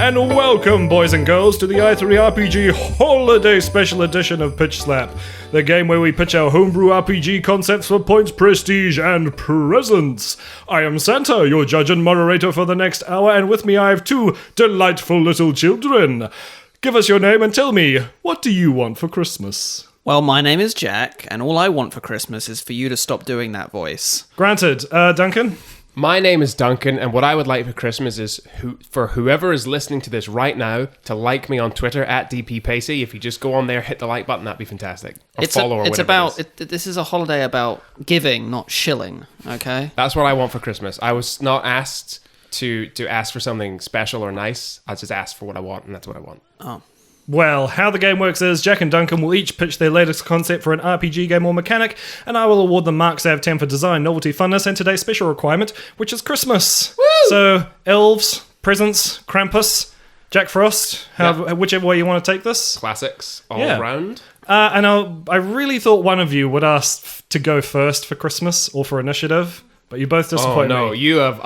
and welcome, boys and girls, to the i3RPG Holiday Special Edition of Pitch Slap, the game where we pitch our homebrew RPG concepts for points, prestige, and presents. I am Santa, your judge and moderator for the next hour, and with me I have two delightful little children. Give us your name and tell me, what do you want for Christmas? Well, my name is Jack, and all I want for Christmas is for you to stop doing that voice. Granted. Duncan? My name is Duncan, and what I would like for Christmas is for whoever is listening to this right now to like me on Twitter at DPPacey. If you just go on there, hit the like button, that'd be fantastic. Or follow or whatever. This is a holiday about giving, not shilling. Okay. That's what I want for Christmas. I was not asked to ask for something special or nice. I just asked for what I want, and that's what I want. Oh. Well, how the game works is Jack and Duncan will each pitch their latest concept for an RPG game or mechanic, and I will award them marks out of 10 for design, novelty, funness, and today's special requirement, which is Christmas. Woo! So, Elves, Presents, Krampus, Jack Frost, whichever way you want to take this. Classics all around. And I really thought one of you would ask to go first for Christmas or for initiative. But you both disappoint me. Oh no, you have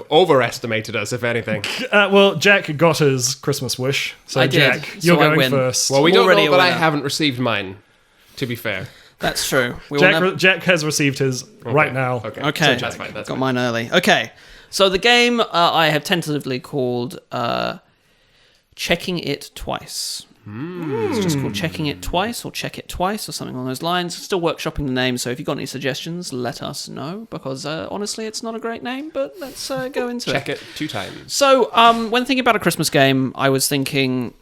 overestimated us, if anything. Well, Jack got his Christmas wish. So I Jack, did. you're So I going win. first. Well, we don't know, but I haven't received mine, to be fair. That's true. Jack has received his right now. Okay, That's fine. Got mine early. Okay, so the game I have tentatively called Checking It Twice. It's just called Checking It Twice or Check It Twice or something along those lines. Still workshopping the name, so if you've got any suggestions, let us know, because honestly, it's not a great name, but let's go into Check it 2 times. So, when thinking about a Christmas game, I was thinking,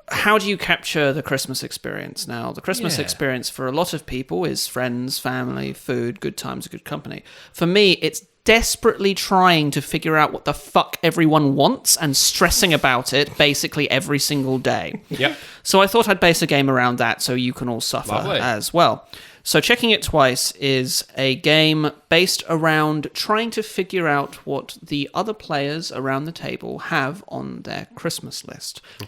how do you capture the Christmas experience? Now, the Christmas experience for a lot of people is friends, family, food, good times, good company. For me, it's desperately trying to figure out what the fuck everyone wants and stressing about it basically every single day. Yep. So I thought I'd base a game around that so you can all suffer as well. So Checking It Twice is a game based around trying to figure out what the other players around the table have on their Christmas list. Okay.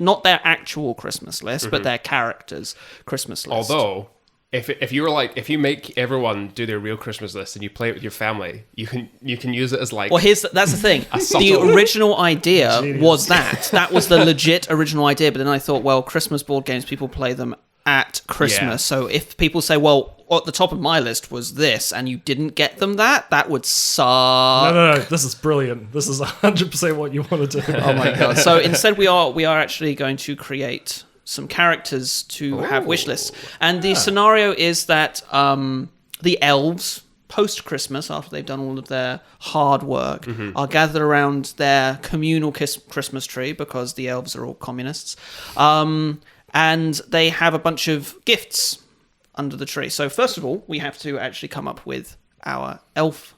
Not their actual Christmas list, but their character's Christmas list. Although, if you make everyone do their real Christmas list and you play it with your family, you can use it as like. Well, that's the thing. The original idea was that was the legit original idea. But then I thought, well, Christmas board games, people play them at Christmas. Yeah. So if people say, well, at the top of my list was this, and you didn't get them that would suck. No, this is brilliant. This is 100% what you want to do. Oh my god! So instead, we are actually going to create some characters to have wish lists. And the scenario is that the elves, post-Christmas, after they've done all of their hard work, are gathered around their communal Christmas tree, because the elves are all communists, and they have a bunch of gifts under the tree. So first of all, we have to actually come up with our elf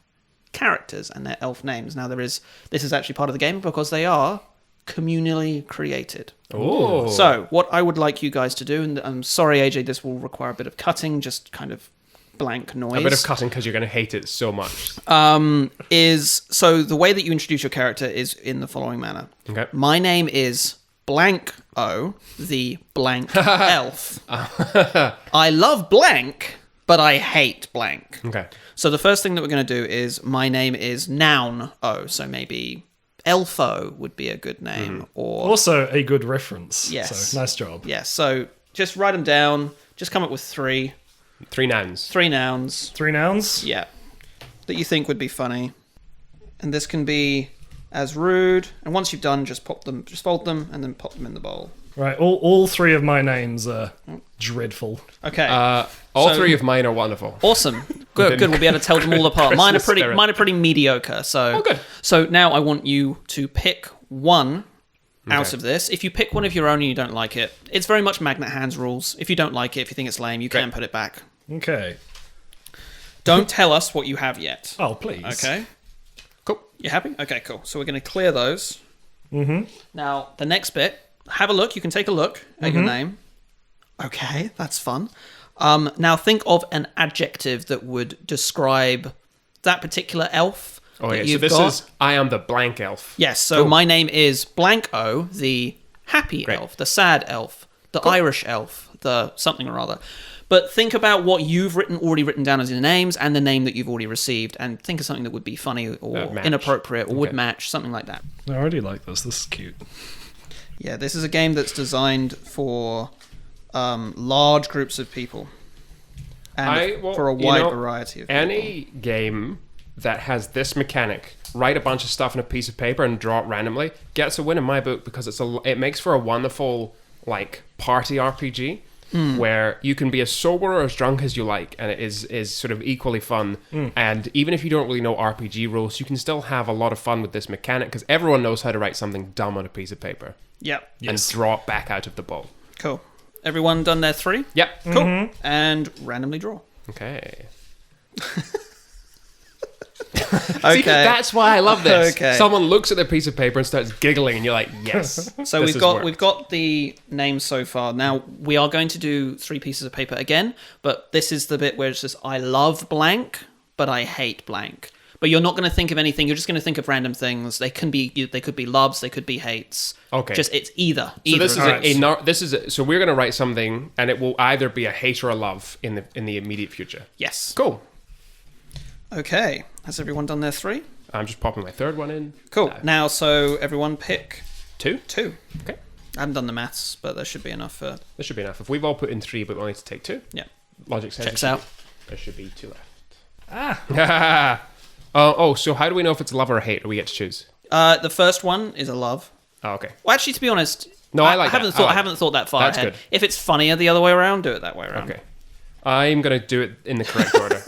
characters and their elf names. Now, this is actually part of the game because they are communally created. Oh. So what I would like you guys to do, and I'm sorry AJ, this will require a bit of cutting, just kind of blank noise. A bit of cutting because you're going to hate it so much. So the way that you introduce your character is in the following manner. Okay. My name is blank O, the blank elf. I love blank, but I hate blank. Okay. So the first thing that we're going to do is my name is noun O, so maybe Elfo would be a good name. Or also a good reference. Yes. So, nice job. Yes, so just write them down. Just come up with 3. 3 nouns. 3 nouns. 3 nouns? Yeah. That you think would be funny. And this can be as rude. And once you've done, just fold them, and then pop them in the bowl. Right, all 3 of my names are dreadful. Okay. All 3 of mine are wonderful. Awesome. Good. We'll be able to tell them all apart. Mine are pretty mediocre. So, good. So now I want you to pick one out of this. If you pick one of your own and you don't like it, it's very much Magnet Hands rules. If you don't like it, if you think it's lame, you can put it back. Okay. Don't tell us what you have yet. Oh, please. Okay. Cool. You happy? Okay, cool. So we're going to clear those. Now, the next bit, have a look. You can take a look at your name. Okay, that's fun. Now think of an adjective that would describe that particular elf. Oh yeah, so this is I am the blank elf. Yes, so my name is blank O, the happy elf, the sad elf, the Irish elf, the something or other. But think about what you've already written down as your names and the name that you've already received, and think of something that would be funny or Match. inappropriate or would match, something like that. I already like this. This is cute. Yeah, this is a game that's designed for large groups of people and for a wide variety of people. Any game that has this mechanic, write a bunch of stuff on a piece of paper and draw it randomly, gets a win in my book because it makes for a wonderful party RPG. Where you can be as sober or as drunk as you like, and it is sort of equally fun. And even if you don't really know RPG rules, you can still have a lot of fun with this mechanic because everyone knows how to write something dumb on a piece of paper. Yep. And draw it back out of the bowl. Cool. Everyone done their 3? Yep. Cool. And randomly draw. Okay. Okay. See, that's why I love this. Okay. Someone looks at the piece of paper and starts giggling, and you're like, yes. So we've got the names so far. Now we are going to do 3 pieces of paper again, but this is the bit where it's just I love blank, but I hate blank. But you're not going to think of anything. You're just going to think of random things. They could be loves, they could be hates. Okay. Just it's either. So this is so we're going to write something, and it will either be a hate or a love in the immediate future. Yes. Cool. Okay. Has everyone done their 3? I'm just popping my 3rd one in. Cool. Now, so everyone pick 2. 2. Okay. I haven't done the maths, but there should be enough for... There should be enough. If we've all put in 3, but we only need to take 2. Yeah. Logic says Checks out. There should be 2 left. So how do we know if it's love or hate, or we get to choose? The first one is a love. Oh, okay. Well, actually, to be honest, I haven't thought that far That's ahead. good. If it's funnier the other way around, do it that way around. Okay. I'm going to do it in the correct order.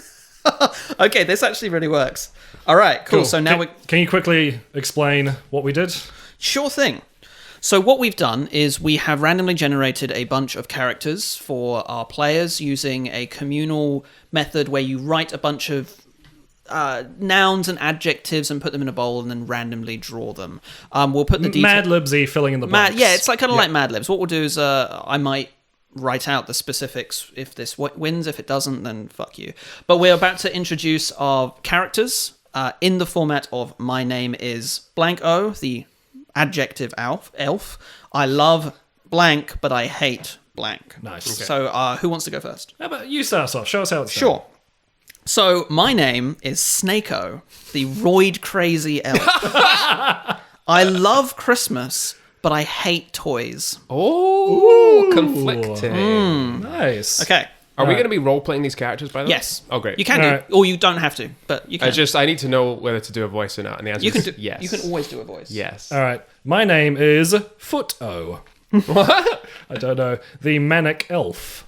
Okay, this actually really works. All right, cool. So now Can you quickly explain what we did? Sure thing. So what we've done is we have randomly generated a bunch of characters for our players using a communal method where you write a bunch of nouns and adjectives and put them in a bowl and then randomly draw them. We'll put the Mad Libsy filling in the box. Yeah, it's like kind of like Mad Libs. What we'll do is I might write out the specifics if this wins. If it doesn't, then fuck you. But we're about to introduce our characters in the format of my name is blank O, the adjective elf. I love blank, but I hate blank. Nice. Okay. So who wants to go first? How about you start us off? Show us how it's done. Sure. So my name is Snakeo, the roid crazy elf. I love Christmas, but I hate toys. Oh, conflicting. Nice. Okay. Are we going to be role-playing these characters, by the way? Yes. Oh, great. You can do, Alright. or you don't have to, but you can. I need to know whether to do a voice or not, and the answer You can is do, yes. You can always do a voice. Yes. All right. My name is Foot-O. What? I don't know. The manic elf.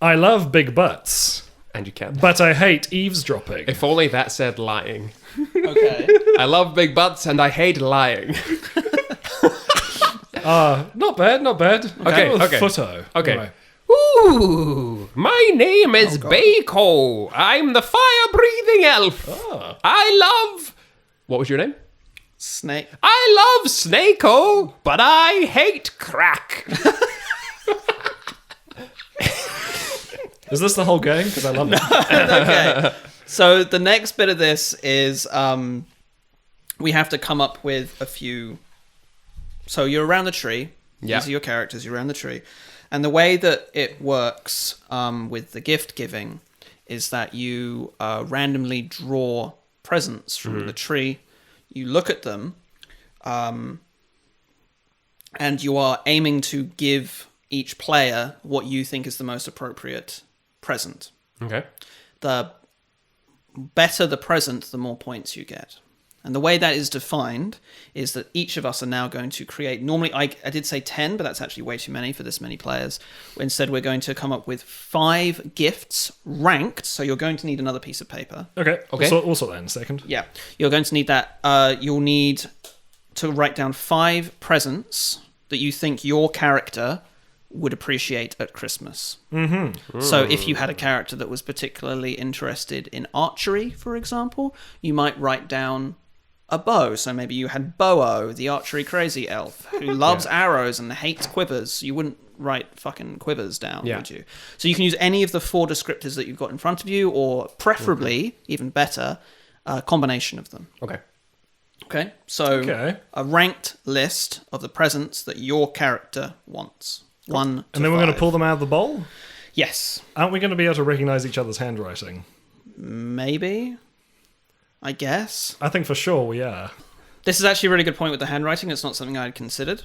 I love big butts, And you can. but I hate eavesdropping. If only that said lying. Okay. I love big butts and I hate lying. Not bad, not bad. Okay. Foot-O. Okay. Anyway. Ooh, my name is Bako. I'm the fire-breathing elf. Oh. I love... What was your name? Snake. I love Snakeo, but I hate crack. Is this the whole game? Because I love it. Okay. So the next bit of this is we have to come up with a few. So you're around the tree. Yeah. These are your characters. You're around the tree. And the way that it works with the gift giving is that you randomly draw presents from the tree. You look at them, and you are aiming to give each player what you think is the most appropriate present. Okay. The better the present, the more points you get. And the way that is defined is that each of us are now going to create... Normally, I did say 10, but that's actually way too many for this many players. Instead, we're going to come up with 5 gifts ranked. So you're going to need another piece of paper. Okay. We'll sort that in a second. Yeah. You're going to need that. You'll need to write down 5 presents that you think your character would appreciate at Christmas. Mm-hmm. So if you had a character that was particularly interested in archery, for example, you might write down a bow. So maybe you had Bo-O, the archery crazy elf, who loves arrows and hates quivers. You wouldn't write fucking quivers down, would you? So you can use any of the 4 descriptors that you've got in front of you, or preferably, even better, a combination of them. Okay. Okay? So a ranked list of the presents that your character wants. 1 to And then we're going to 5. pull them out of the bowl? Yes. Aren't we going to be able to recognize each other's handwriting? Maybe. I guess. I think for sure we are. This is actually a really good point with the handwriting. It's not something I had considered.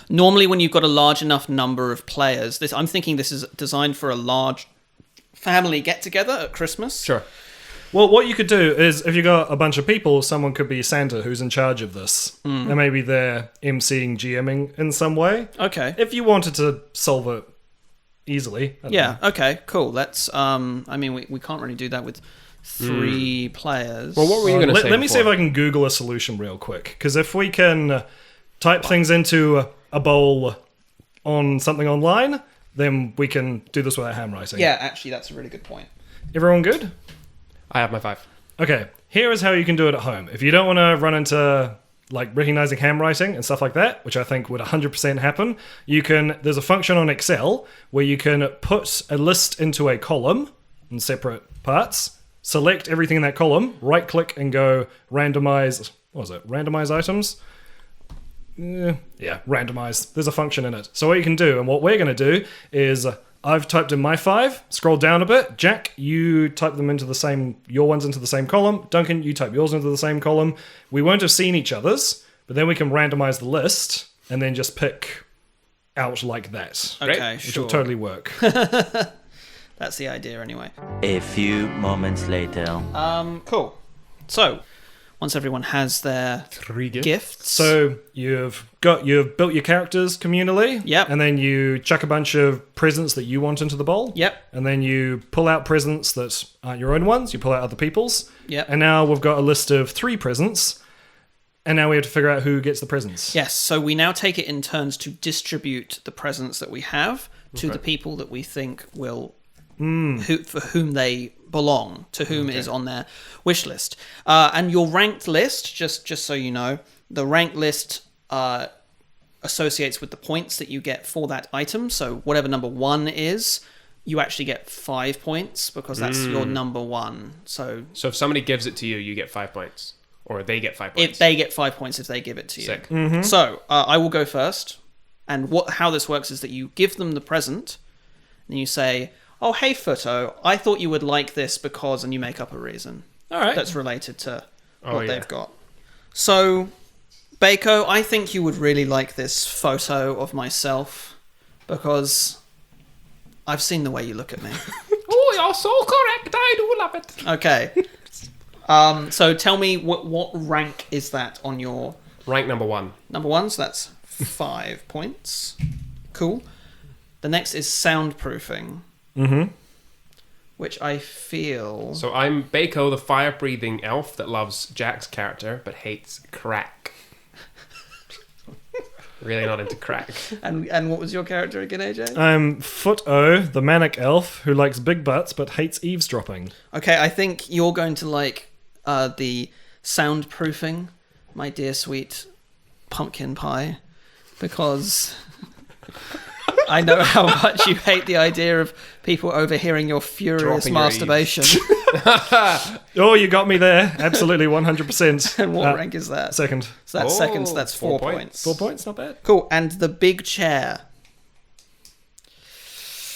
Normally, when you've got a large enough number of players, I'm thinking this is designed for a large family get-together at Christmas. Sure. Well, what you could do is, if you got a bunch of people, someone could be Santa who's in charge of this. And maybe they're MCing, GMing in some way. Okay. If you wanted to solve it easily. I don't know. Okay, cool. Let's, I mean, we can't really do that with 3 players. Well, what were you going to say Let me see if before? I can Google a solution real quick. Because if we can type things into a bowl on something online, then we can do this without handwriting. Yeah, actually, that's a really good point. Everyone good? I have my 5. Okay, here is how you can do it at home. If you don't want to run into like recognizing handwriting and stuff like that, which I think would 100% happen, there's a function on Excel where you can put a list into a column in separate parts, select everything in that column, right click and go randomize, randomize items? Yeah, randomize. There's a function in it. So what you can do, and what we're going to do is, I've typed in my 5, scroll down a bit. Jack, you type them into your ones into the same column. Duncan, you type yours into the same column. We won't have seen each other's, but then we can randomize the list and then just pick out like that. Okay, Which sure. will totally work. That's the idea anyway. A few moments later. Cool. So, once everyone has their 3 gifts. gifts. So you've built your characters communally. Yep. And then you chuck a bunch of presents that you want into the bowl. Yep. And then you pull out presents that aren't your own ones. You pull out other people's. Yep. And now we've got a list of 3 presents. And now we have to figure out who gets the presents. Yes, so we now take it in turns to distribute the presents that we have to the people that we think will, for whom they belong, to whom is on their wish list. And your ranked list, just so you know, the ranked list associates with the points that you get for that item. So whatever number 1 is, you actually get 5 points because that's your number 1. So if somebody gives it to you, you get 5 points. Or they get 5 points. if they get 5 points if they give it to you. Sick. So I will go first. And how this works is that you give them the present and you say, "Oh, hey, Footo, I thought you would like this because," and you make up a reason. All right. That's related to what yeah. they've got. So, Bako, I think you would really like this photo of myself because I've seen the way you look at me. Oh, you're so correct. I do love it. Okay. So tell me what rank is that on your Rank number 1. number 1? So that's 5 points. Cool. The next is soundproofing. Which I feel... So I'm Bako, the fire-breathing elf that loves Jack's character but hates crack. Really not into crack. And what was your character again, AJ? I'm Foot-O, the manic elf who likes big butts but hates eavesdropping. Okay, I think you're going to like the soundproofing, my dear sweet pumpkin pie, because I know how much you hate the idea of people overhearing your furious Dropping your masturbation. Oh, you got me there. Absolutely, 100%. And what rank is that? Second. So that's second, so that's 4 points. 4 points, not bad. Cool, and the big chair.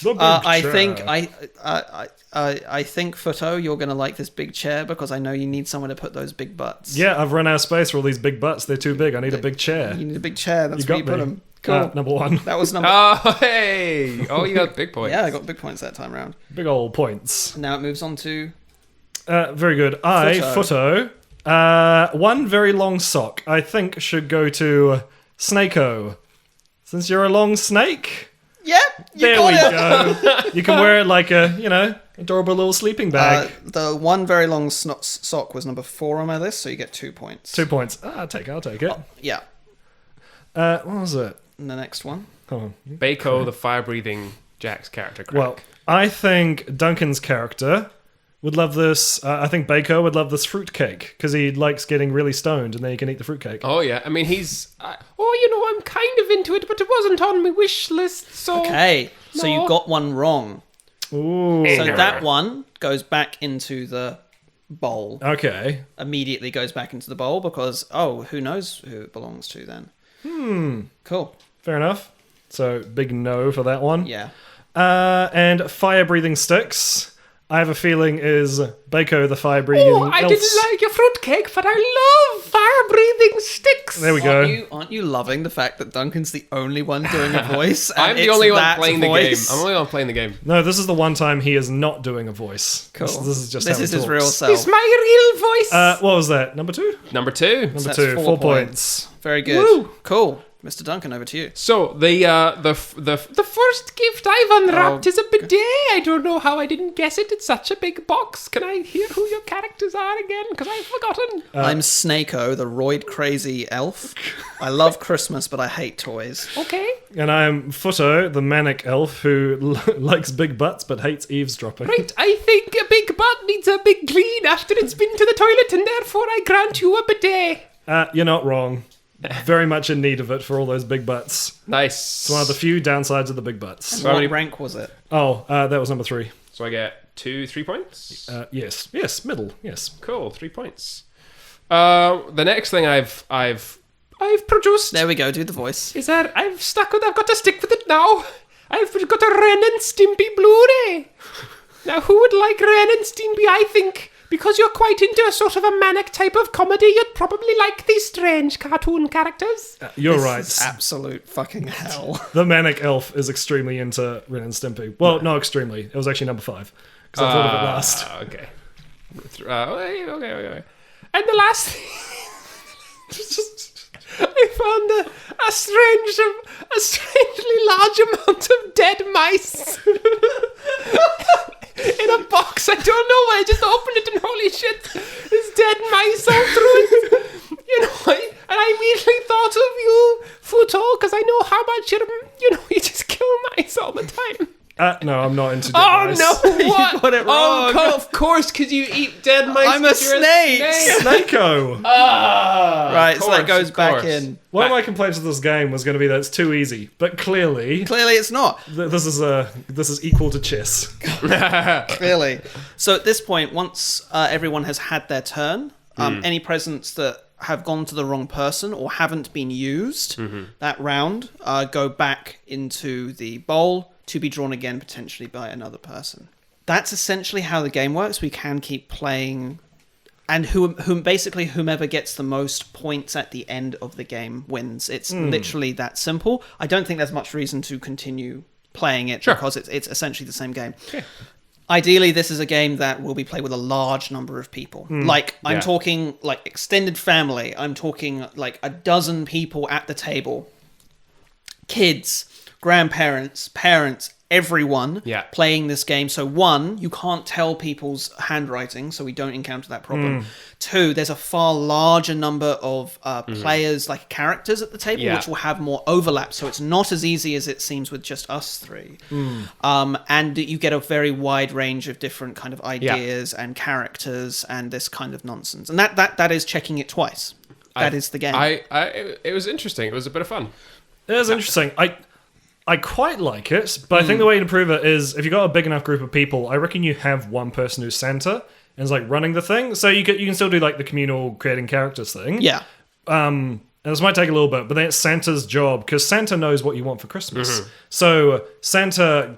The big I chair. think I think Footo, you're gonna like this big chair because I know you need somewhere to put those big butts. Yeah, I've run out of space for all these big butts. They're too big. I need a big chair. You need a big chair. That's You where got you put me. them. Cool. Number 1. That was number. Oh, hey! Oh, you got big points. Yeah, I got big points that time round. Big old points. Now it moves on to. Very good. Footo. One very long sock, I think, should go to Snake-O. Since you're a long snake. Yep, you There got we it. go. You can wear it like a, adorable little sleeping bag. The one very long sock was number 4 on my list, so you get 2 points. 2 points. I'll take it. Yeah. What was it? And the next one. Hold on. Bako, the fire-breathing Jack's character. Crack. Well, I think Duncan's character would love this. I think Bako would love this fruitcake because he likes getting really stoned and then he can eat the fruitcake. Oh yeah, I mean I'm kind of into it, but it wasn't on my wish list. So Okay, so No. you got one wrong. Ooh. So that one goes back into the bowl. Okay. Immediately goes back into the bowl because, who knows who it belongs to then. Cool. Fair enough. So big no for that one. Yeah. And fire-breathing sticks, I have a feeling is Bako the fire-breathing Oh, I elf. didn't like your fruitcake, but I love fire-breathing sticks. There we go. Aren't you loving the fact that Duncan's the only one doing a voice? and I'm the it's only one that playing voice? the game. I'm the only one playing the game. No, this is the one time he is not doing a voice. Cool. This is just This how is he his real talks. self. It's my real voice. What was that? Number 2? Number 2. Number That's 2. 4 4 points. points. Very good. Woo. Cool. Mr. Duncan, over to you. So the first gift I've unwrapped is a bidet. I don't know how I didn't guess it. It's such a big box. Can I hear who your characters are again? Because I've forgotten. I'm Snako, the roid-crazy elf. I love Christmas, but I hate toys. Okay. And I'm Futo, the manic elf who likes big butts but hates eavesdropping. Right. I think a big butt needs a big clean after it's been to the toilet, and therefore I grant you a bidet. You're not wrong. Very much in need of it for all those big butts. Nice. It's one of the few downsides of the big butts. how many- What rank was it? Oh, that was number 3. So I get 3 points. Yes, middle, yes. Cool, 3 points. The next thing I've produced There we go, do the voice. is that I've got to stick with it now. I've got a Ren and Stimpy Blu-ray. Now, who would like Ren and Stimpy? I think because you're quite into a sort of a manic type of comedy, you'd probably like these strange cartoon characters. You're This right. is absolute fucking hell. The manic elf is extremely into Ren and Stimpy. Well, not extremely. It was actually number 5. Because I thought of it last. Okay. Okay. And the last thing, I found a strangely large amount of dead mice in a box. I don't know why. I just opened it and holy shit, there's dead mice all through it. And I immediately thought of you, Futo, because I know how much you just kill mice all the time. No, I'm not into dead Oh mice. no! What? got it Oh, wrong. of course, because you eat dead mice. I'm a 'cause you're snake. Snako! Right, so that goes back course. in. One of my complaints with this game was going to be that it's too easy, but clearly Clearly it's not. this is equal to chess. Clearly. So at this point, once everyone has had their turn, any presents that have gone to the wrong person or haven't been used that round go back into the bowl to be drawn again potentially by another person. That's essentially how the game works. We can keep playing, and whomever gets the most points at the end of the game wins. It's literally that simple. I don't think there's much reason to continue playing it because it's essentially the same game. Okay. Ideally, this is a game that will be played with a large number of people. I'm talking like extended family. I'm talking like a dozen people at the table. Kids, grandparents, parents, everyone playing this game. So 1, you can't tell people's handwriting, so we don't encounter that problem. 2, there's a far larger number of players, like characters at the table, which will have more overlap. So it's not as easy as it seems with just us 3. And you get a very wide range of different kind of ideas and characters and this kind of nonsense. And that is checking it twice. That is the game. It was interesting. It was a bit of fun. It is interesting. I quite like it, but I think the way to improve it is if you've got a big enough group of people, I reckon you have one person who's Santa and is like running the thing. So you can still do like the communal creating characters thing. Yeah. And this might take a little bit, but then it's Santa's job because Santa knows what you want for Christmas. So Santa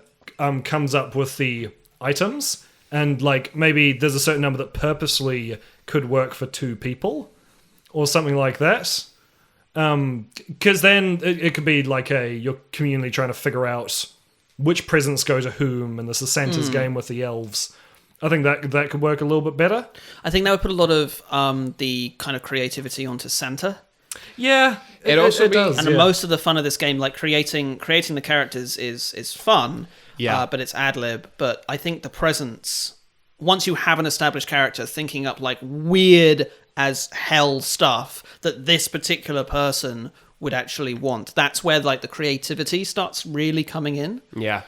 comes up with the items, and like maybe there's a certain number that purposely could work for 2 people or something like that. Because then it could be like you're communally trying to figure out which presents go to whom, and this is Santa's game with the elves. I think that could work a little bit better. I think that would put a lot of the kind of creativity onto Santa. Yeah, It also does. And most of the fun of this game, like creating the characters is fun, but it's ad lib. But I think the presents, once you have an established character, thinking up like weird as hell stuff that this particular person would actually want, that's where like the creativity starts really coming in. Yeah.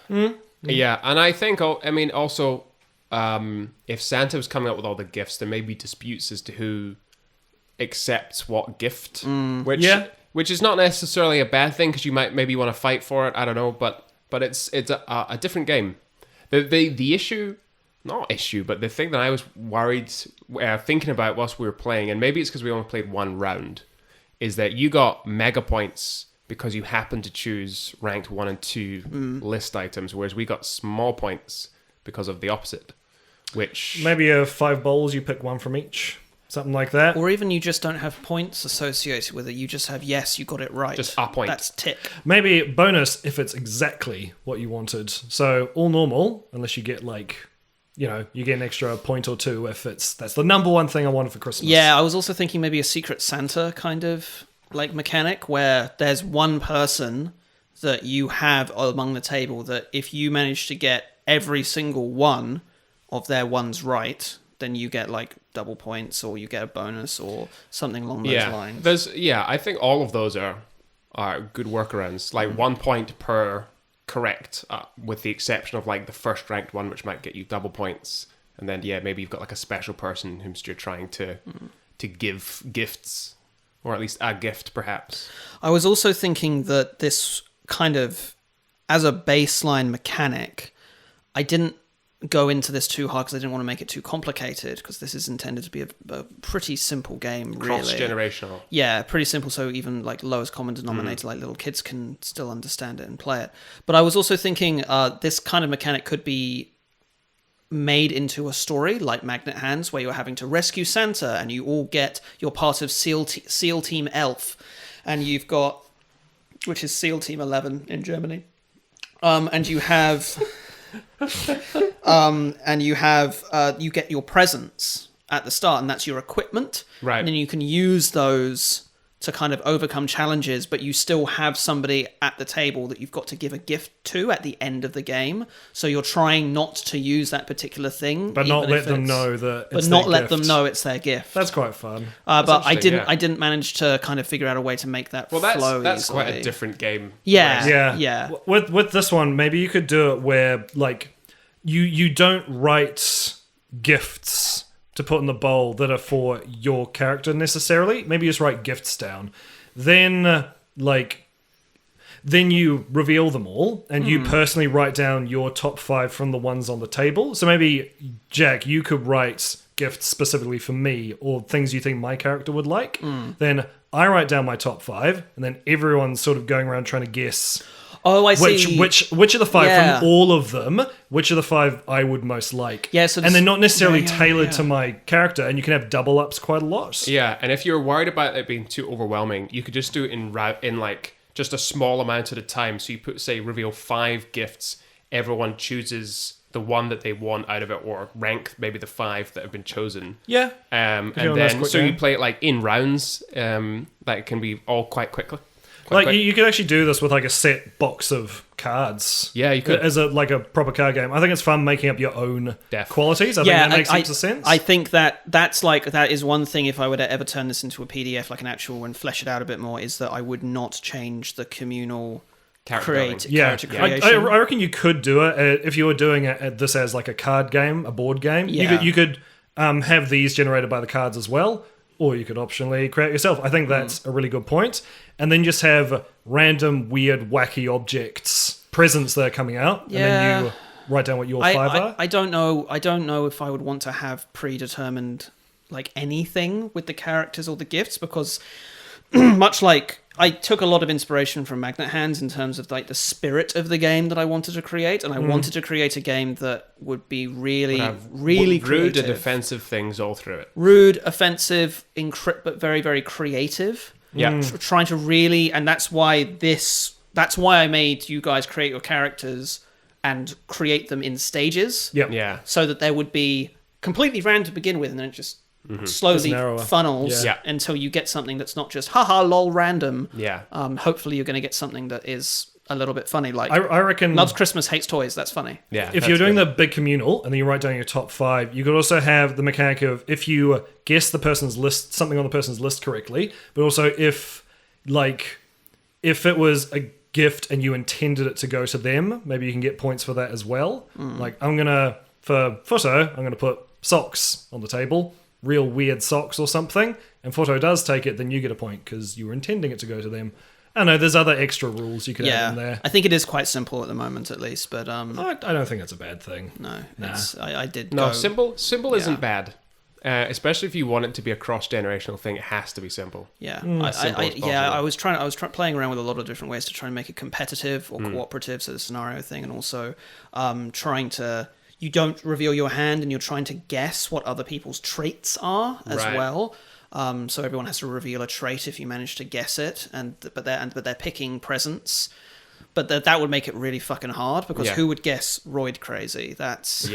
Yeah, and I think, also, if Santa was coming up with all the gifts, there may be disputes as to who accepts what gift, which is not necessarily a bad thing because you might maybe want to fight for it. I don't know, but it's a different game. The issue. Not issue, but the thing that I was worried, thinking about whilst we were playing, and maybe it's because we only played one round, is that you got mega points because you happen to choose ranked 1 and 2 list items, whereas we got small points because of the opposite, which... Maybe you have 5 bowls, you pick 1 from each. Something like that. Or even you just don't have points associated with it. You just have, yes, you got it right. Just a point. That's tick. Maybe bonus if it's exactly what you wanted. So all normal, unless you get like, you get an extra point or 2 if that's the number one thing I wanted for Christmas. Yeah, I was also thinking maybe a Secret Santa kind of like mechanic where there's one person that you have among the table that if you manage to get every single one of their ones right, then you get like double points or you get a bonus or something along those lines. I think all of those are good workarounds. Like 1 point per correct, with the exception of like the first ranked one, which might get you double points. And then maybe you've got like a special person whom you're trying to give gifts, or at least a gift perhaps. I was also thinking that this kind of, as a baseline mechanic, I didn't go into this too hard because I didn't want to make it too complicated, because this is intended to be a pretty simple game, really. Cross-generational. Yeah, pretty simple, so even like lowest common denominator, like little kids can still understand it and play it. But I was also thinking this kind of mechanic could be made into a story like Magnet Hands, where you're having to rescue Santa and you all you're part of SEAL Team Elf, and you've got, which is SEAL Team 11 in Germany, and you have you get your presents at the start, and that's your equipment, right? And then you can use those to kind of overcome challenges, but you still have somebody at the table that you've got to give a gift to at the end of the game. So you're trying not to use that particular thing, but not let them know that it's but not their let gift. them know it's their gift. That's quite fun. But I didn't manage to kind of figure out a way to make that flow that's easily. quite a different game. Yeah. With this one, maybe you could do it where like you don't write gifts to put in the bowl that are for your character necessarily. Maybe you just write gifts down. Then you reveal them all, and you personally write down your top 5 from the ones on the table. So maybe, Jack, you could write gifts specifically for me, or things you think my character would like. Then I write down my top 5, and then everyone's sort of going around trying to guess... Oh, I see. Which of the 5 from all of them, which of the 5 I would most like. Yeah, so and they're not necessarily tailored to my character, and you can have double ups quite a lot. Yeah, and if you're worried about it being too overwhelming, you could just do it in like just a small amount at a time. So you reveal 5 gifts, everyone chooses the one that they want out of it, or rank maybe the 5 that have been chosen. Yeah. And then you play it like in rounds, that can be all quite quickly. Like you could actually do this with like a set box of cards. Yeah, you could. As a proper card game. I think it's fun making up your own qualities. I think that makes heaps of sense. I think that is one thing, if I were to ever turn this into a PDF, like an actual, and flesh it out a bit more, is that I would not change the communal character creation. I reckon you could do it if you were doing this as like a card game, a board game. Yeah. You could have these generated by the cards as well. Or you could optionally create yourself. I think that's a really good point. And then just have random, weird, wacky objects, presents that are coming out, and then you write down what your 5 are. I don't know if I would want to have predetermined like anything with the characters or the gifts, because much like I took a lot of inspiration from Magnet Hands in terms of like the spirit of the game that I wanted to create, and I wanted to create a game that would be really rude creative. and offensive things all through it. Rude, offensive, but very, very creative. Yeah, Trying to really, and that's why I made you guys create your characters and create them in stages. Yeah. So that there would be completely random to begin with, and then it just slowly funnels until you get something that's not just haha lol random. Yeah. Hopefully you're going to get something that is a little bit funny. Like I reckon loves Christmas, hates toys. That's funny. Yeah. If you're doing the big communal and then you write down your top 5, you could also have the mechanic of if you guess the person's list, something on the person's list correctly, but also if it was a gift and you intended it to go to them, maybe you can get points for that as well. Like for Photo, I'm gonna put socks on the table. Real weird socks or something, and Photo does take it, then you get a point because you were intending it to go to them. I don't know, there's other extra rules you could add in there. I think it is quite simple at the moment, at least, but I don't think that's a bad thing. No, nah. I did no go, simple isn't bad. Especially if you want it to be a cross-generational thing, it has to be simple. Yeah, I Simple was playing around with a lot of different ways to try and make it competitive or cooperative, so the scenario thing, and also trying to. You don't reveal your hand, and you're trying to guess what other people's traits are as well. So everyone has to reveal a trait if you manage to guess it, but they're picking presents. But that would make it really fucking hard because who would guess roid crazy? That's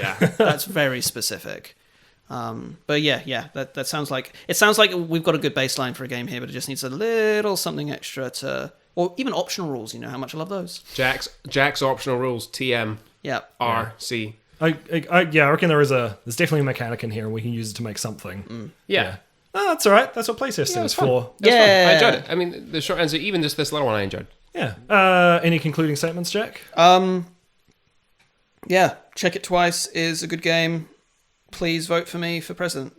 very specific. But that sounds like we've got a good baseline for a game here, but it just needs a little something extra or even optional rules. You know how much I love those. Jack's optional rules: TM, R, C. I reckon there's definitely a mechanic in here, and we can use it to make something. Yeah. Oh, that's all right. That's what playtesting is for. Fun. I enjoyed it. I mean, the short answer, even just this little one, I enjoyed. Yeah. Any concluding statements, Jack? Yeah. Check It Twice is a good game. Please vote for me for president.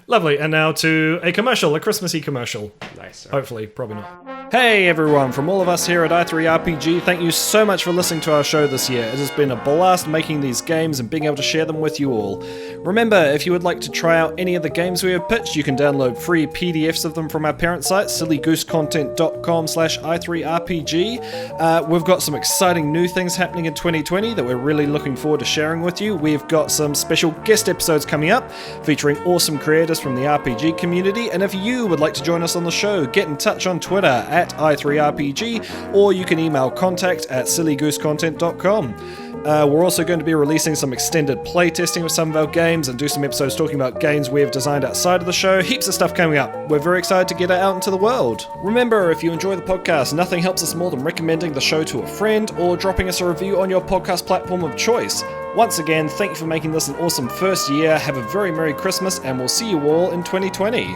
Lovely. And now to a Christmassy commercial. Nice. Hopefully, probably not. Hey everyone, from all of us here at i3RPG, thank you so much for listening to our show this year. It has been a blast making these games and being able to share them with you all. Remember, if you would like to try out any of the games we have pitched, you can download free PDFs of them from our parent site, sillygoosecontent.com/i3rpg. We've got some exciting new things happening in 2020 that we're really looking forward to sharing with you. We've got some special guest episodes coming up featuring awesome creators from the RPG community, and if you would like to join us on the show, get in touch on Twitter at i3rpg, or you can email contact@sillygoosecontent.com. We're also going to be releasing some extended playtesting of some of our games and do some episodes talking about games we have designed outside of the show. Heaps of stuff coming up. We're very excited to get it out into the world. Remember, if you enjoy the podcast, nothing helps us more than recommending the show to a friend or dropping us a review on your podcast platform of choice. Once again, thank you for making this an awesome first year. Have a very Merry Christmas, and we'll see you all in 2020.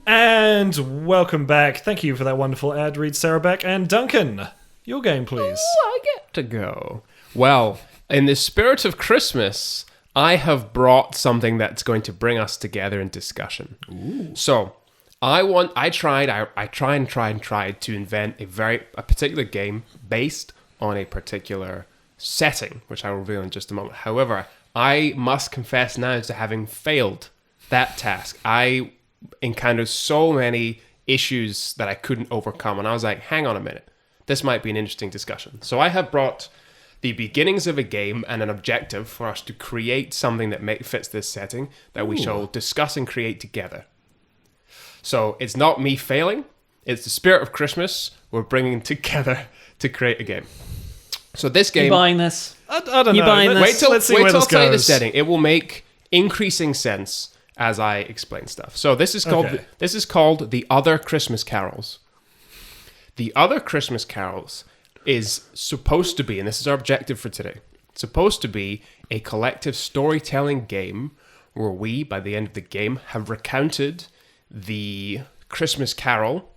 And welcome back. Thank you for that wonderful ad read, Sarah Beck. And Duncan, your game, please. I get to go. Well, in the spirit of Christmas, I have brought something that's going to bring us together in discussion. Ooh. So, I tried to invent a particular game based on a particular setting, which I will reveal in just a moment. However, I must confess now to having failed that task. I encountered so many issues that I couldn't overcome, and I was like, hang on a minute, this might be an interesting discussion. So I have brought the beginnings of a game and an objective for us to create something that fits this setting that we shall discuss and create together. So it's not me failing, it's the spirit of Christmas we're bringing together to create a game. So this game... You buying this? I don't know. Buying this? Let's see where this tell you the goes. setting. It will make increasing sense as I explain stuff. So this is called The Other Christmas Carols. The Other Christmas Carols is supposed to be, and this is our objective for today, supposed to be a collective storytelling game where we, by the end of the game, have recounted the Christmas carol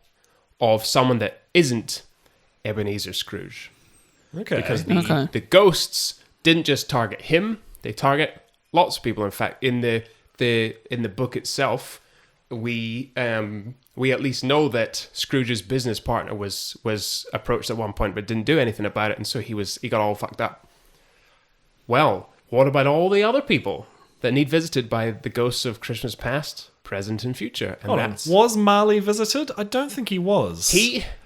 of someone that isn't Ebenezer Scrooge. Okay. Because the ghosts didn't just target him, they target lots of people. In fact, in the book itself, we at least know that Scrooge's business partner was approached at one point but didn't do anything about it, and so he got all fucked up. Well, what about all the other people that need visited by the ghosts of Christmas past, present, and future? And was Marley visited? I don't think he was.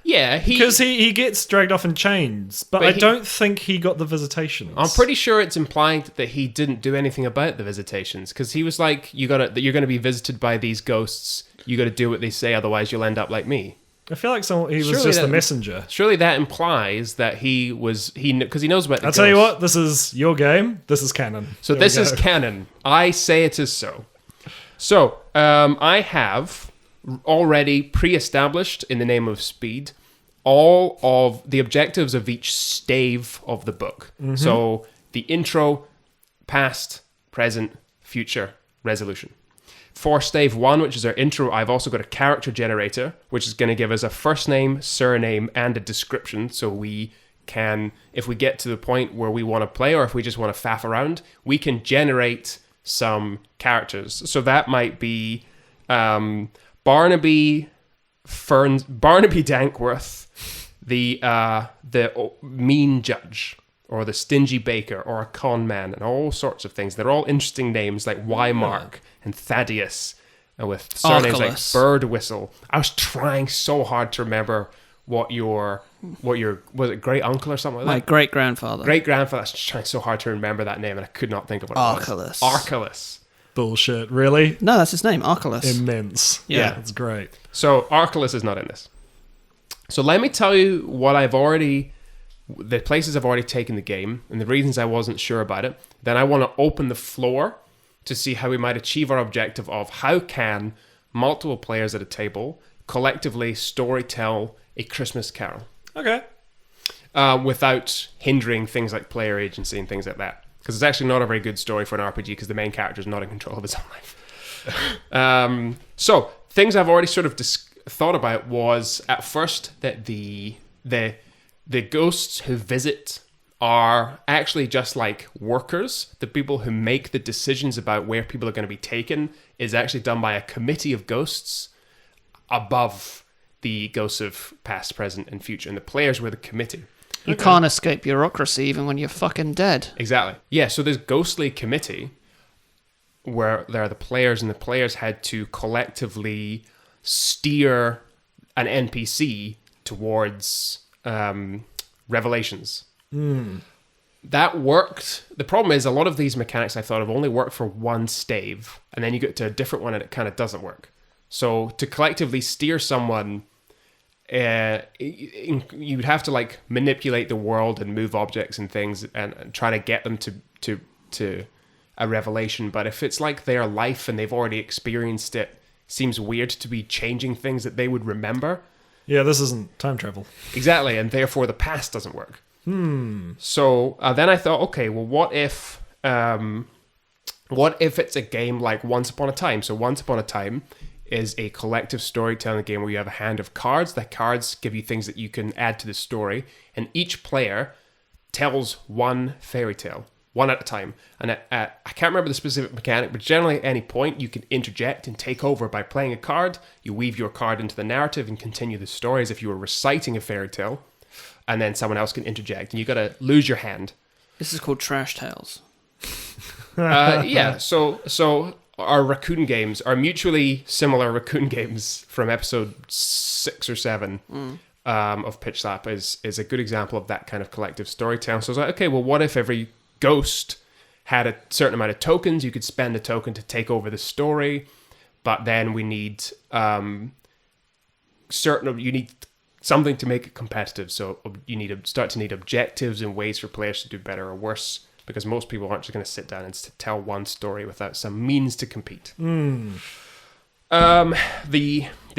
Because he gets dragged off in chains, but I don't think he got the visitations. I'm pretty sure it's implied that he didn't do anything about the visitations, because he was like, you're going to be visited by these ghosts, you got to do what they say, otherwise you'll end up like me. I feel like he was just the messenger. Surely that implies that because he knows about the I'll tell you what, this is your game, this is canon. So this is canon. I say it is so. So, I have already pre-established, in the name of speed, all of the objectives of each stave of the book. Mm-hmm. So, the intro, past, present, future, resolution. For stave 1, which is our intro, I've also got a character generator, which is going to give us a first name, surname, and a description, so we can, if we get to the point where we want to play, or if we just want to faff around, we can generate some characters. So that might be Barnaby Dankworth, the mean judge. or the stingy baker, or a con man, and all sorts of things. They're all interesting names like Wymark and Thaddeus, and with surnames like Archelaus. Bird Whistle. I was trying so hard to remember what your was it great uncle or something like that? My great grandfather. Great grandfather. I was trying so hard to remember that name, and I could not think of what it was. Archelaus. Archelaus. Bullshit. Really? No, that's his name, Archelaus. Immense. Yeah. That's great. So Archelaus is not in this. So let me tell you the places I've already taken the game, and the reasons I wasn't sure about it. Then I want to open the floor to see how we might achieve our objective of how can multiple players at a table collectively storytell a Christmas carol Okay. without hindering things like player agency and things like that. Because it's actually not a very good story for an RPG because the main character is not in control of his own life. So things I've already sort of thought about was at first that the ghosts who visit are actually just like workers. The people who make the decisions about where people are going to be taken is actually done by a committee of ghosts above the ghosts of past, present, and future. And the players were the committee. You can't escape bureaucracy even when you're fucking dead. Exactly. Yeah, so this ghostly committee where there are the players, and the players had to collectively steer an NPC towards revelations. That worked. The problem is a lot of these mechanics I thought have only worked for one stave, and then you get to a different one and it kind of doesn't work. So to collectively steer someone, you would have to like manipulate the world and move objects and things and try to get them to a revelation. But if it's like their life and they've already experienced it, seems weird to be changing things that they would remember. Yeah, this isn't time travel. Exactly, and therefore the past doesn't work. So then I thought, okay, well, what if it's a game like Once Upon a Time? So Once Upon a Time is a collective storytelling game where you have a hand of cards. The cards give you things that you can add to the story, and each player tells one fairy tale, one at a time. And I can't remember the specific mechanic, but generally at any point you can interject and take over by playing a card. You weave your card into the narrative and continue the story as if you were reciting a fairy tale, and then someone else can interject, and you got to lose your hand. This is called Trash Tales. Yeah, so our raccoon games are mutually similar raccoon games from episode 6 or 7 of Pitch Slap is a good example of that kind of collective storytelling. So I was like, okay, well, what if every ghost had a certain amount of tokens? You could spend a token to take over the story, but then we need you need something to make it competitive. So you need to need objectives and ways for players to do better or worse, because most people aren't just going to sit down and tell one story without some means to compete. The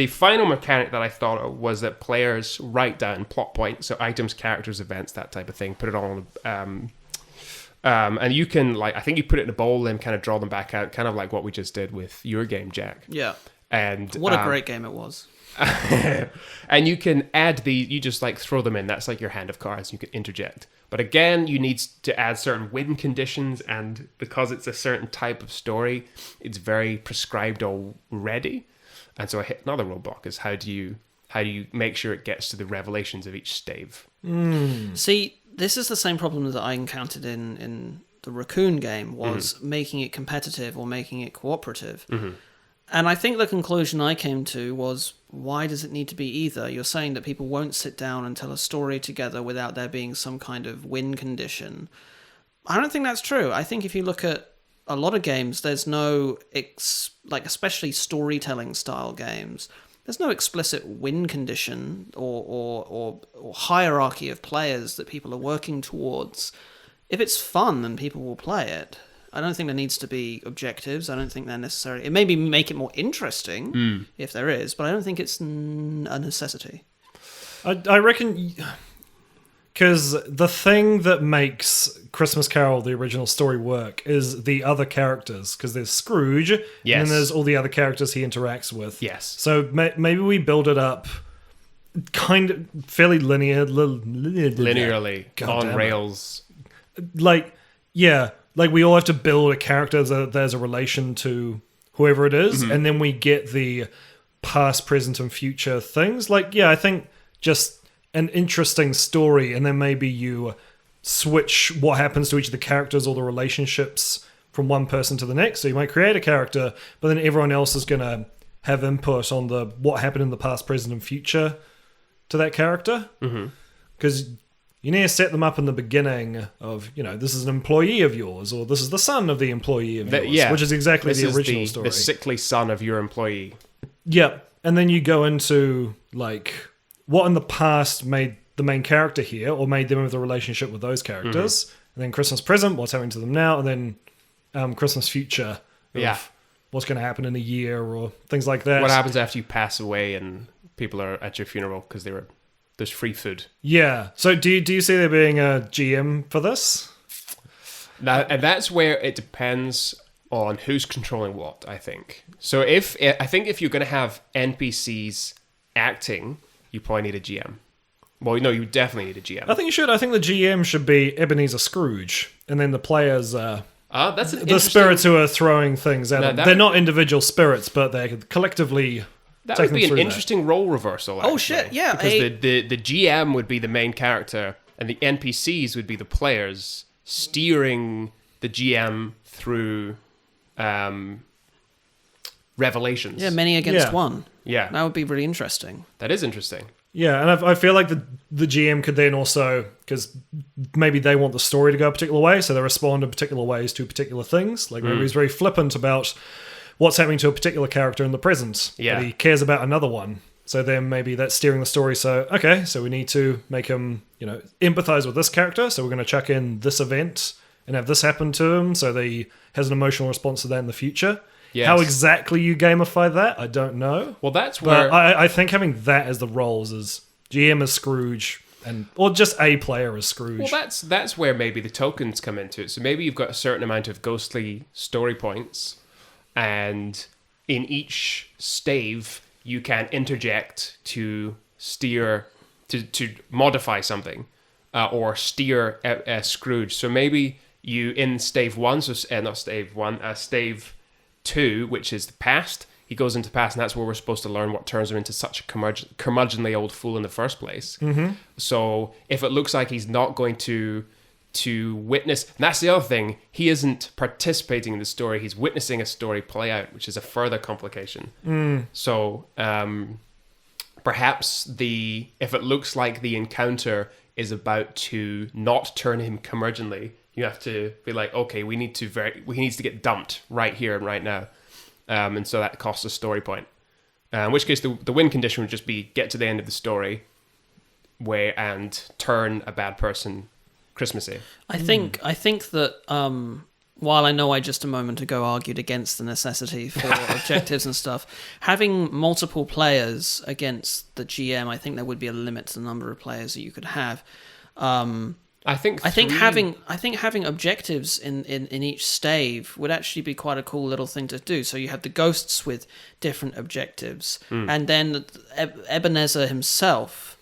final mechanic that I thought of was that players write down plot points, so items, characters, events, that type of thing, put it all on and you can, like, I think you put it in a bowl and kind of draw them back out, kind of like what we just did with your game, Jack. Yeah. And What a great game it was. and you can add you just like throw them in. That's like your hand of cards. You can interject. But again, you need to add certain win conditions, and because it's a certain type of story, it's very prescribed already. And so I hit another roadblock: is how do you make sure it gets to the revelations of each stave? See, this is the same problem that I encountered in the Raccoon game, was making it competitive or making it cooperative. And I think the conclusion I came to was, why does it need to be either? You're saying that people won't sit down and tell a story together without there being some kind of win condition. I don't think that's true. I think if you look at a lot of games, there's no, especially storytelling style games, there's no explicit win condition or hierarchy of players that people are working towards. If it's fun, then people will play it. I don't think there needs to be objectives. I don't think they're necessary. It maybe make it more interesting if there is, but I don't think it's a necessity. I reckon, because the thing that makes Christmas Carol, the original story, work is the other characters. Because there's Scrooge, and then there's all the other characters he interacts with. Yes. So maybe we build it up kind of fairly linearly on rails. Like we all have to build a character that there's a relation to whoever it is, and then we get the past, present, and future things. I think just an interesting story, and then maybe you switch what happens to each of the characters or the relationships from one person to the next. So you might create a character, but then everyone else is going to have input on the what happened in the past, present, and future to that character. Because you need to set them up in the beginning of, this is an employee of yours, or this is the son of the employee of yours, which is exactly the original story. The sickly son of your employee. Yep. And then you go into, like, what in the past made the main character here, or made them have the relationship with those characters. And then Christmas present, what's happening to them now, and then Christmas future of what's going to happen in a year, or things like that. What happens after you pass away and people are at your funeral because there's free food. Yeah. So do you see there being a GM for this? Now, and that's where it depends on who's controlling what, I think. So I think if you're going to have NPCs acting, you probably need a GM. Well, no, you definitely need a GM. I think you should. I think the GM should be Ebenezer Scrooge, and then the players are that's the spirits who are throwing things at them. They're not individual spirits, but they're collectively. That would be an interesting role reversal. Actually, oh shit! Yeah, because the GM would be the main character, and the NPCs would be the players steering the GM through revelations. Yeah, many against one. Yeah, that would be really interesting. That is interesting. Yeah, and I feel like the GM could then also, because maybe they want the story to go a particular way, so they respond in particular ways to particular things. Like maybe he's very flippant about what's happening to a particular character in the present, but he cares about another one. So then maybe that's steering the story. So, okay, so we need to make him, empathize with this character. So we're going to chuck in this event and have this happen to him so that he has an emotional response to that in the future. Yes. How exactly you gamify that, I don't know. Well, that's where... But I think having that as the roles is GM as Scrooge, or just a player as Scrooge. Well, that's where maybe the tokens come into it. So maybe you've got a certain amount of ghostly story points, and in each stave you can interject to steer, to modify something, or steer Scrooge. So maybe you, in stave 1, so not stave 1, stave 2, which is the past, he goes into the past, and that's where we're supposed to learn what turns him into such a curmudgeonly old fool in the first place. So if it looks like he's not going to witness, and that's the other thing, he isn't participating in the story, he's witnessing a story play out, which is a further complication. So perhaps if it looks like the encounter is about to not turn him curmudgeonly, you have to be like, okay, he needs to get dumped right here and right now. And so that costs a story point. In which case, the win condition would just be get to the end of the story and turn a bad person Christmassy. I think that while I know I just a moment ago argued against the necessity for objectives and stuff, having multiple players against the GM, I think there would be a limit to the number of players that you could have. I think having objectives in each stave would actually be quite a cool little thing to do. So you have the ghosts with different objectives, and then Ebenezer himself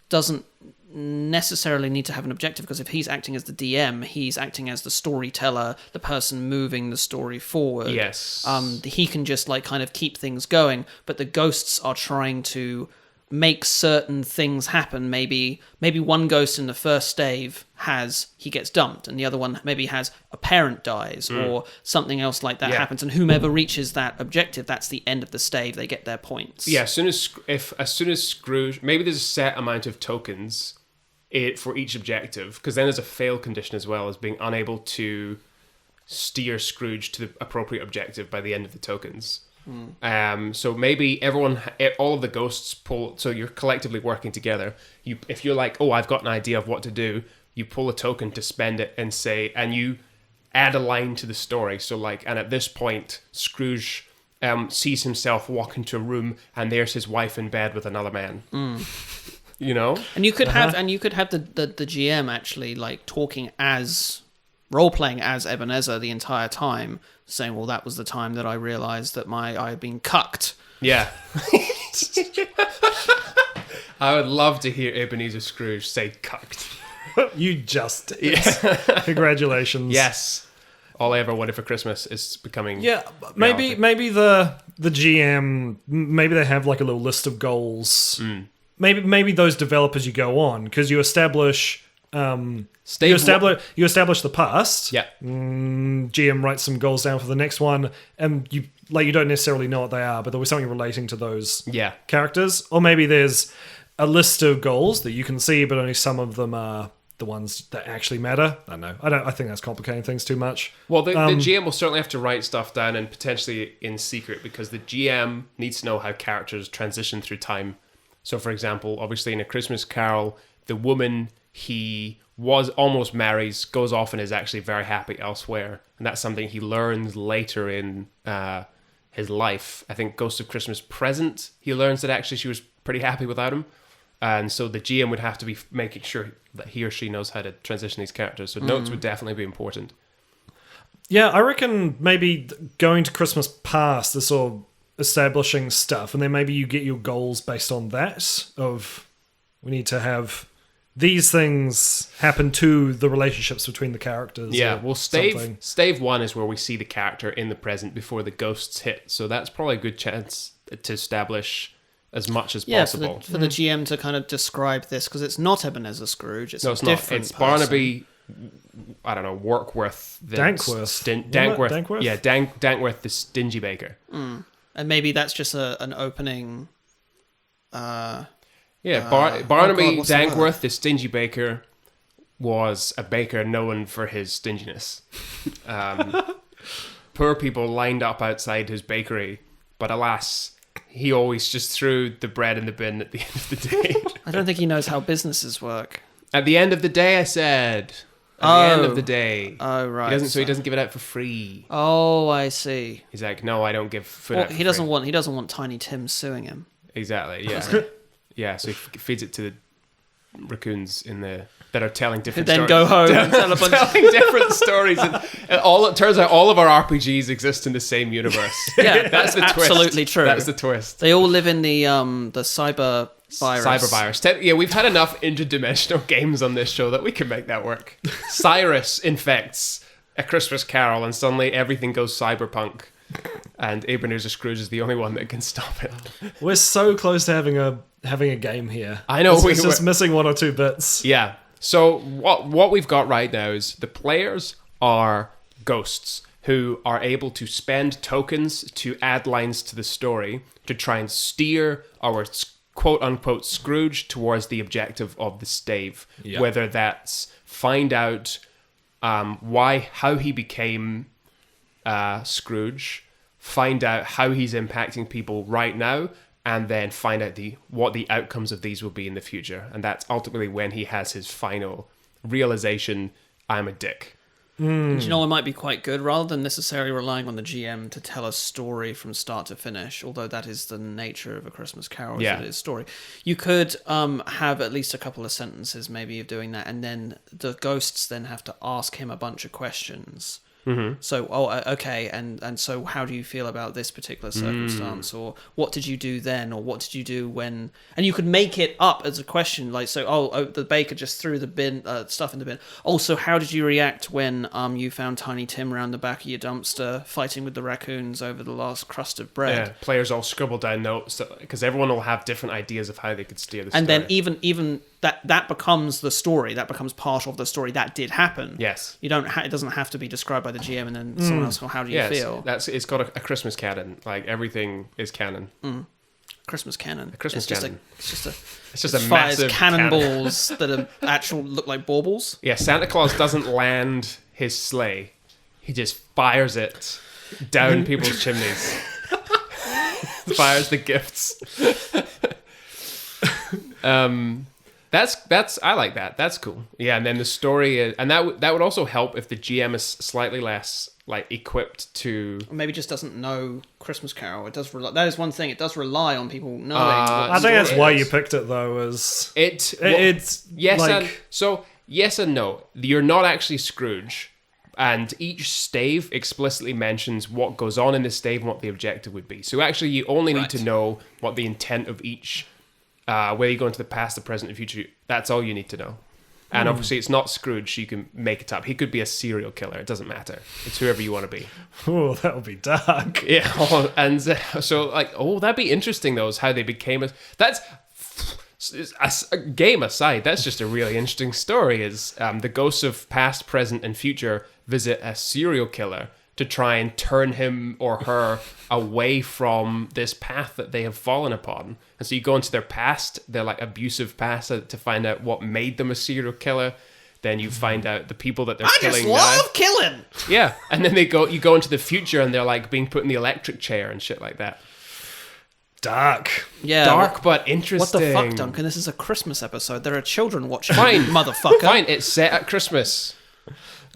doesn't necessarily need to have an objective, because if he's acting as the DM, he's acting as the storyteller, the person moving the story forward. Yes. He can just kind of keep things going, but the ghosts are trying to make certain things happen. Maybe one ghost in the first stave he gets dumped, and the other one maybe has a parent dies, or something else like that happens, and whomever reaches that objective, that's the end of the stave, they get their points. Yeah, as soon as Scrooge, maybe there's a set amount of tokens for each objective, because then there's a fail condition as well as being unable to steer Scrooge to the appropriate objective by the end of the tokens. So maybe all of the ghosts pull, so you're collectively working together. If you're like, oh, I've got an idea of what to do, you pull a token to spend it and you add a line to the story. So and at this point, Scrooge sees himself walk into a room, and there's his wife in bed with another man. And you could have the GM actually talking as role-playing as Ebenezer the entire time, saying, well, that was the time that I realized that I had been cucked. Yeah. I would love to hear Ebenezer Scrooge say cucked. You just did. Yeah. Congratulations. Yes. All I ever wanted for Christmas is becoming... Yeah, maybe the GM, maybe they have a little list of goals. Maybe those develop as you go on, because you establish Stave you establish the past. Yeah. GM writes some goals down for the next one, and you don't necessarily know what they are, but there was something relating to those characters. Or maybe there's a list of goals that you can see, but only some of them are the ones that actually matter. I don't know. I think that's complicating things too much. Well, the GM will certainly have to write stuff down, and potentially in secret, because the GM needs to know how characters transition through time. So, for example, obviously in A Christmas Carol, the woman he was almost marries, goes off and is actually very happy elsewhere. And that's something he learns later in his life. I think Ghost of Christmas Present, he learns that actually she was pretty happy without him. And so the GM would have to be making sure that he or she knows how to transition these characters. So notes would definitely be important. Yeah, I reckon maybe going to Christmas Past is sort of establishing stuff, and then maybe you get your goals based on that, of we need to have these things happen to the relationships between the characters. Yeah, well, Stave 1 is where we see the character in the present before the ghosts hit. So that's probably a good chance to establish as much as possible. For the GM to kind of describe this, because it's not Ebenezer Scrooge. It's it's different. It's Barnaby, I don't know, Dankworth. Dankworth. Yeah, Dankworth, the stingy baker. And maybe that's just an opening... Barnaby Dankworth, the stingy baker, was a baker known for his stinginess. Poor people lined up outside his bakery, but alas, he always just threw the bread in the bin at the end of the day. I don't think he knows how businesses work. At the end of the day, I said. At the end of the day. Oh, right. He doesn't give it out for free. Oh, I see. He's like, no, I don't give food out for he doesn't want Tiny Tim suing him. Exactly, yeah. Yeah, so he feeds it to the raccoons that are telling different stories. Then go home and tell a bunch telling different stories. And it turns out all of our RPGs exist in the same universe. Yeah, that's the absolutely twist. true. That's the twist. They all live in the cyber virus. Cyber virus. Yeah, we've had enough interdimensional games on this show that we can make that work. Cyrus infects A Christmas Carol, and suddenly everything goes cyberpunk. And Ebenezer Scrooge is the only one that can stop it. We're so close to having a game here. I know. We're just missing one or two bits. Yeah. So what we've got right now is the players are ghosts who are able to spend tokens to add lines to the story to try and steer our quote-unquote Scrooge towards the objective of the stave. Yeah. Whether that's find out how he became Scrooge, find out how he's impacting people right now, and then find out what the outcomes of these will be in the future. And that's ultimately when he has his final realization, I'm a dick. Do you know what might be quite good? Rather than necessarily relying on the GM to tell a story from start to finish, although that is the nature of A Christmas Carol, it is story, you could have at least a couple of sentences maybe of doing that, and then the ghosts then have to ask him a bunch of questions. Mm-hmm. So, okay, and so how do you feel about this particular circumstance? Or what did you do then? Or what did you do when... And you could make it up as a question, like, so, the baker just threw the bin stuff in the bin. Also, how did you react when you found Tiny Tim around the back of your dumpster fighting with the raccoons over the last crust of bread? Yeah, players all scribble down notes, because everyone will have different ideas of how they could steer the story. And then even that becomes the story. That becomes part of the story. That did happen. Yes. You don't. It doesn't have to be described by the GM and then someone else. How do you feel? It's got a Christmas canon. Like everything is canon. Christmas canon. A Christmas canon. It's just a massive cannonballs that are look like baubles. Yeah, Santa Claus doesn't land his sleigh. He just fires it down people's chimneys. Fires the gifts. That's I like that. That's cool. Yeah, and then the story is, and that would also help if the GM is slightly less like equipped to, or maybe just doesn't know Christmas Carol. It does that is one thing. It does rely on people knowing. I think that's why you picked it though. Is it's yes like, yes and no. You're not actually Scrooge, and each stave explicitly mentions what goes on in the stave and what the objective would be. So actually, you only need to know what the intent of each. Whether you go into the past, the present, and future, that's all you need to know. And obviously, it's not Scrooge, so you can make it up. He could be a serial killer. It doesn't matter. It's whoever you want to be. Oh, that would be dark. Yeah, and so, like, that'd be interesting, though, is how they became... A game aside, that's just a really interesting story. Is the ghosts of past, present, and future visit a serial killer to try and turn him or her away from this path that they have fallen upon. And so you go into their past, their like abusive past, to find out what made them a serial killer. Then you find out the people that they're killing now. I just love killing. Yeah, and then you go into the future and they're like being put in the electric chair and shit like that. Dark. Yeah. Dark but interesting. What the fuck, Duncan? This is a Christmas episode. There are children watching. Fine. Motherfucker. Fine, it's set at Christmas.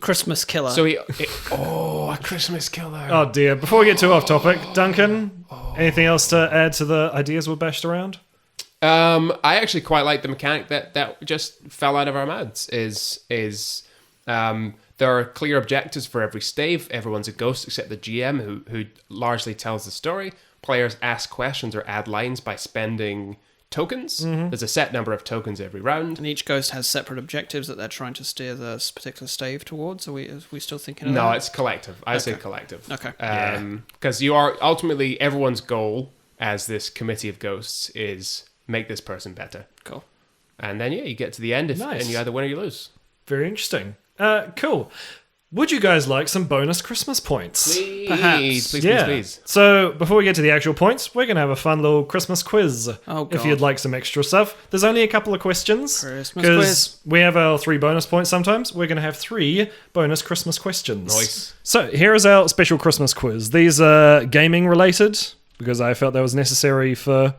Christmas killer. So a Christmas killer. Oh dear. Before we get too off topic, Duncan, anything else to add to the ideas we bashed around? I actually quite like the mechanic that just fell out of our mouths. There are clear objectives for every stave. Everyone's a ghost except the GM who largely tells the story. Players ask questions or add lines by spending tokens. There's a set number of tokens every round. and each ghost has separate objectives that they're trying to steer this particular stave towards. Are we still thinking of that? No, it's collective. I say collective. Okay. Because you are ultimately everyone's goal as this committee of ghosts is make this person better. Cool. And then you get to the end and you either win or you lose. Very interesting. Cool. Would you guys like some bonus Christmas points? Please, please. So before we get to the actual points, we're going to have a fun little Christmas quiz. Oh, God. If you'd like some extra stuff. There's only a couple of questions. Christmas Because quiz. we have our 3 bonus points sometimes. We're going to have 3 bonus Christmas questions. Nice. So here is our special Christmas quiz. These are gaming related because I felt that was necessary for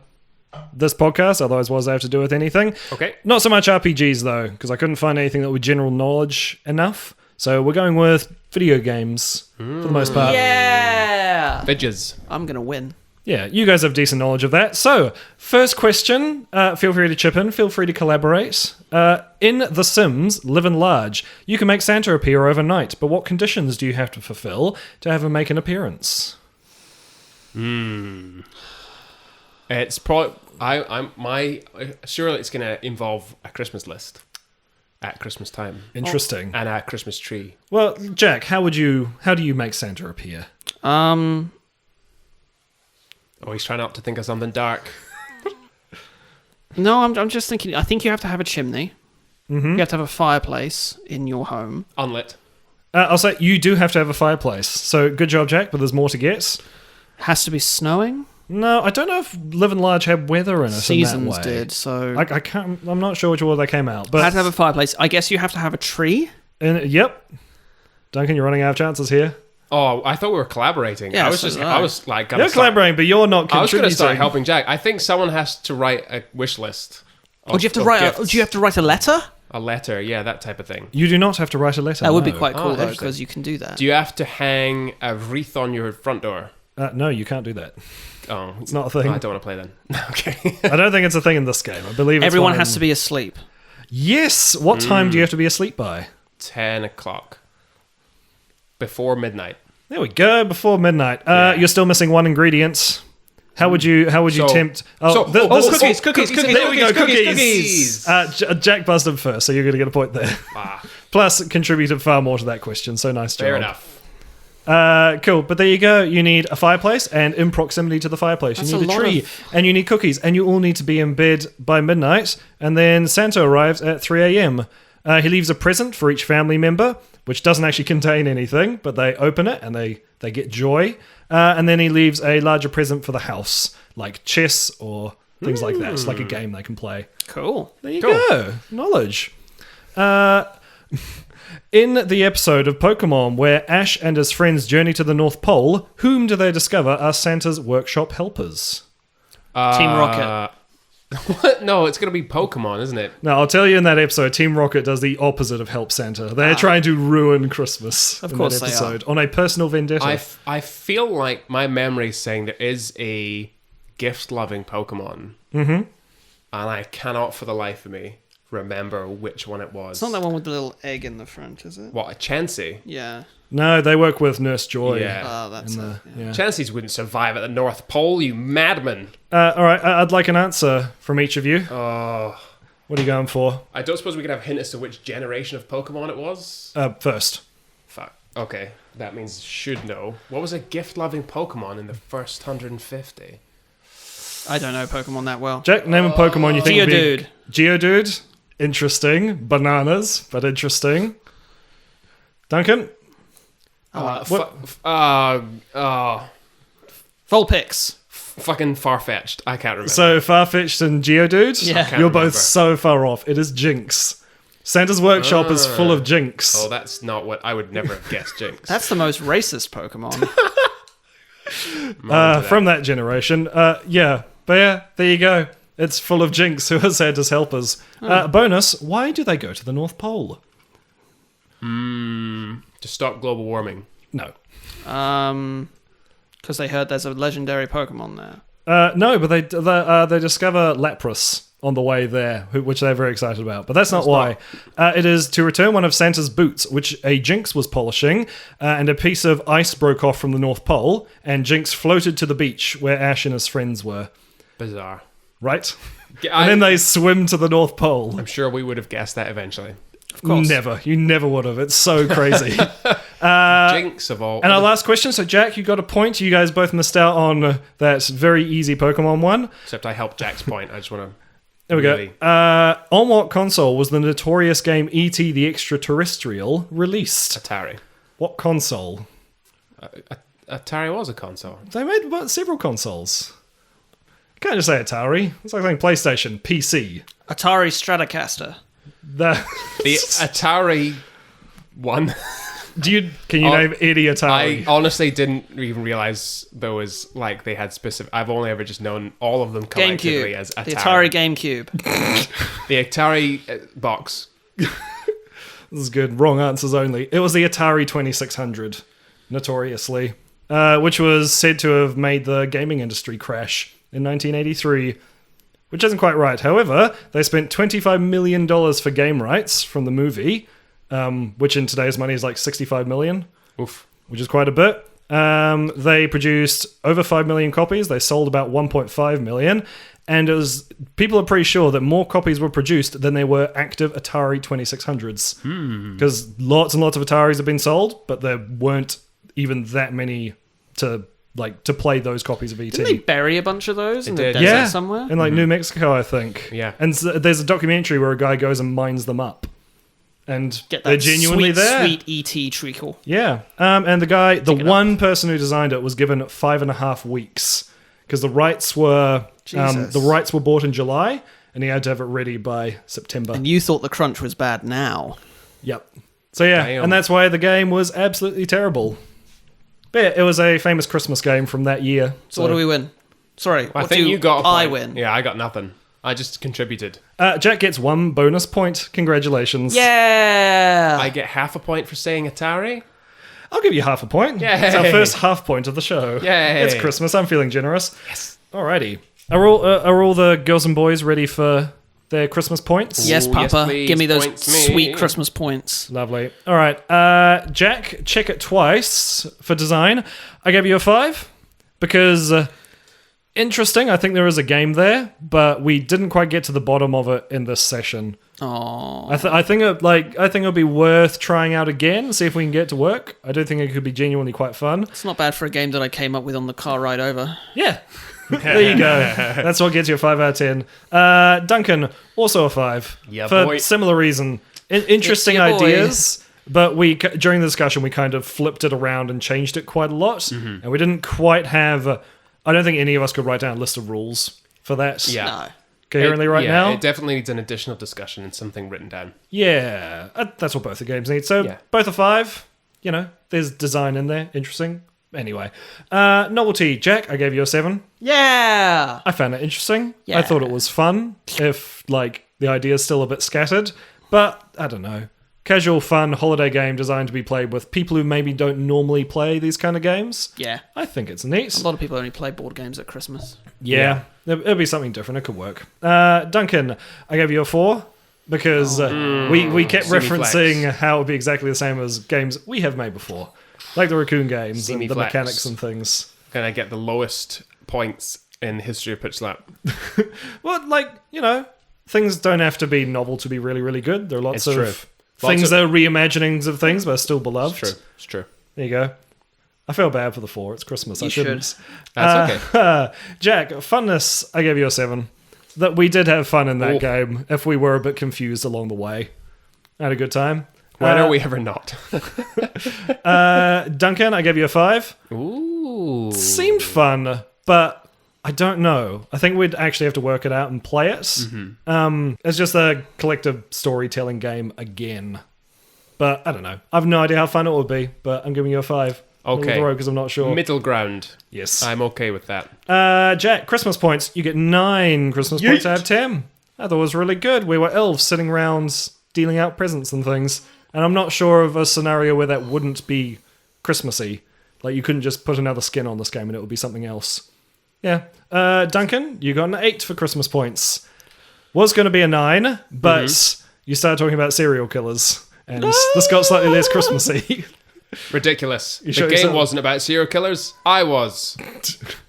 this podcast. Otherwise, what does that have to do with anything? Okay. Not so much RPGs though, because I couldn't find anything that would general knowledge enough. So we're going with video games for the most part. Yeah. Vidges. I'm gonna win. Yeah, you guys have decent knowledge of that. So, first question, feel free to chip in, feel free to collaborate. In The Sims, Live and Large, you can make Santa appear overnight, but what conditions do you have to fulfill to have him make an appearance? It's probably surely it's going to involve a Christmas list at Christmas time Interesting. and a Christmas tree. Well, Jack, how do you make Santa appear? Oh, he's trying not to think of something dark. No, I'm just thinking. I think you have to have a chimney. Mm-hmm. You have to have a fireplace in your home. Unlit. I'll say you do have to have a fireplace. So, good job, Jack, but there's more to get. Has to be snowing. No, I don't know if Live and Large had weather in it. Seasons in that way. did, so I can't. I'm not sure which order they came out, but had to have a fireplace. I guess you have to have a tree. Yep. Duncan, you're running out of chances here. Oh, I thought we were collaborating. Yeah, I was You're collaborating, but you're not contributing. I was going to start helping Jack. I think someone has to write a wish list. Do you have to write a letter? A letter, yeah, that type of thing. You do not have to write a letter. That would be no. quite cool though, interesting. because you can do that. Do you have to hang a wreath on your front door? No, you can't do that. Oh, It's not a thing. I don't want to play then. Okay. I don't think it's a thing in this game. I believe it's Everyone one has in- to be asleep. Yes. What time do you have to be asleep by? 10 o'clock. Before midnight. There we go. Before midnight. You're still missing one ingredient. How would you tempt? Cookies. There we go. Cookies. Jack buzzed him first, so you're going to get a point there. Plus, contributed far more to that question. So nice job. Fair enough. Cool, but there you go. You need a fireplace, and in proximity to the fireplace, That's you need a a lot tree, and you need cookies, and you all need to be in bed by midnight. And then Santa arrives at 3 a.m. He leaves a present for each family member, which doesn't actually contain anything, but they open it and they get joy. And then he leaves a larger present for the house, like chess or things like that. It's like a game they can play. Cool. There you go. Knowledge. In the episode of Pokemon where Ash and his friends journey to the North Pole, whom do they discover are Santa's workshop helpers? Team Rocket. What? No, it's going to be Pokemon, isn't it? Now, I'll tell you in that episode, Team Rocket does the opposite of help Santa. They're trying to ruin Christmas Of in course that they episode on a personal vendetta. I feel like my memory is saying there is a gift-loving Pokemon. Mm-hmm. And I cannot for the life of me remember which one it was. It's not that one with the little egg in the front, is it? What, a Chansey? Yeah. No, they work with Nurse Joy. Yeah. Oh, that's it. Yeah. Chanseys wouldn't survive at the North Pole, you madman. All right, I'd like an answer from each of you. Oh, What are you going for? I don't suppose we could have a hint as to which generation of Pokemon it was? First. Fuck. Okay, that means should know. What was a gift-loving Pokemon in the first 150? I don't know Pokemon that well. Jack, name a Pokemon you think would be... Geodude. Geodude. Interesting. Bananas, but interesting. Duncan? Vulpix. Fucking far-fetched. I can't remember. So, Farfetch'd and Geodude? Yeah. You're both remember. so far off. It is Jinx. Santa's Workshop is full of Jinx. Oh, that's not what I would never have guessed, Jinx. That's the most racist Pokemon. From that generation. Yeah. But yeah, there you go. It's full of Jinx who are Santa's helpers. Bonus, why do they go to the North Pole? To stop global warming. No. Because they heard there's a legendary Pokemon there. No, but they discover Lapras on the way there, which they're very excited about. But that's not why. It is to return one of Santa's boots, which a Jinx was polishing, and a piece of ice broke off from the North Pole, and Jinx floated to the beach where Ash and his friends were. Bizarre. Right? And then they swim to the North Pole. I'm sure we would have guessed that eventually. Of course. Never. You never would have. It's so crazy. Jinx of all. And our last question. So, Jack, you got a point. You guys both missed out on that very easy Pokemon one. Except I helped Jack's point. I just want to... There we go. On what console was the notorious game E.T. the Extraterrestrial released? Atari. What console? Atari was a console. They made several consoles. You can't just say Atari. It's like saying PlayStation, PC. Atari Stratocaster. That The Atari one. Can you name any Atari? I honestly didn't even realize there was like they had specific. I've only ever just known all of them collectively GameCube. as Atari. The Atari GameCube. The Atari box. This is good. Wrong answers only. It was the Atari 2600, notoriously, which was said to have made the gaming industry crash in 1983, which isn't quite right. However, they spent $25 million for game rights from the movie, which in today's money is like $65 million, Oof. which is quite a bit. They produced over 5 million copies. They sold about 1.5 million. And people are pretty sure that more copies were produced than there were active Atari 2600s. Because lots and lots of Ataris have been sold, but there weren't even that many to play those copies of ET. Didn't they bury a bunch of those in the did. desert somewhere? in like New Mexico, I think. Yeah. And there's a documentary where a guy goes and mines them up. And Get they're that genuinely sweet, there. sweet ET treacle. Yeah. And the it one person who designed it was given 5.5 weeks because the rights were Jesus. bought in July and he had to have it ready by September. And you thought the crunch was bad now. Yep. So yeah, Damn. and that's why the game was absolutely terrible. But yeah, it was a famous Christmas game from that year. So what do we win? Sorry, I what think do you got a point. I win? Yeah, I got nothing. I just contributed. Jack gets 1 bonus point. Congratulations. Yeah! I get half a point for saying Atari. I'll give you half a point. Yay. It's our first half point of the show. Yay. It's Christmas. I'm feeling generous. Yes. Alrighty. Are all the girls and boys ready for their Christmas points? Yes, Ooh, Papa. yes, please. Give me those Points me. sweet Christmas points. Lovely. All right. Jack, check it twice for design. I gave you a 5 because interesting. I think there is a game there, but we didn't quite get to the bottom of it in this session. Oh, I think it'll be worth trying out again. See if we can get it to work. I do think it could be genuinely quite fun. it's not bad for a game that I came up with on the car ride over. Yeah. There you go. That's what gets you a 5 out of 10. Duncan, also a 5. Yeah, for boy. similar reason. Interesting It's your boy. ideas, but during the discussion we kind of flipped it around and changed it quite a lot, and we didn't quite have. I don't think any of us could write down a list of rules for that. Yeah. No. Coherently right now. It definitely needs an additional discussion and something written down. Yeah, that's what both the games need. So Yeah. both are 5. You know, there's design in there. Interesting. Anyway, novelty. Jack, I gave you a 7. Yeah! I found it interesting. Yeah. I thought it was fun, if, the idea's still a bit scattered. But, I don't know. Casual, fun, holiday game designed to be played with people who maybe don't normally play these kind of games. Yeah. I think it's neat. A lot of people only play board games at Christmas. Yeah. It'll be something different. It could work. Duncan, I gave you a 4 because we kept See me referencing flex. how it would be exactly the same as games we have made before. Like the Raccoon games See and me the flex. mechanics and things. Can I get the lowest points in the history of Pitch Slap? Well, things don't have to be novel to be really, really good. There are lots It's of true. things Lots that are reimaginings of things, but are still beloved. It's true. There you go. I feel bad for the 4. It's Christmas. I You shouldn't. should. That's okay. Jack, funness, I gave you a 7. That we did have fun in that game, if we were a bit confused along the way. I had a good time. When are we ever not? Duncan, I gave you a 5. Ooh. Seemed fun, but I don't know. I think we'd actually have to work it out and play it. It's just a collective storytelling game again. But I don't know. I have no idea how fun it will be, but I'm giving you a 5. Okay. Because I'm not sure. Middle ground. Yes. I'm okay with that. Jack, Christmas points. You get 9 Christmas points out of 10. I thought it was really good. We were elves sitting around dealing out presents and things. And I'm not sure of a scenario where that wouldn't be Christmassy. Like, you couldn't just put another skin on this game and it would be something else. Yeah. Duncan, you got an 8 for Christmas points. Was going to be a 9, but you started talking about serial killers. And this got slightly less Christmassy. Ridiculous. The sure game yourself? wasn't about serial killers. I was.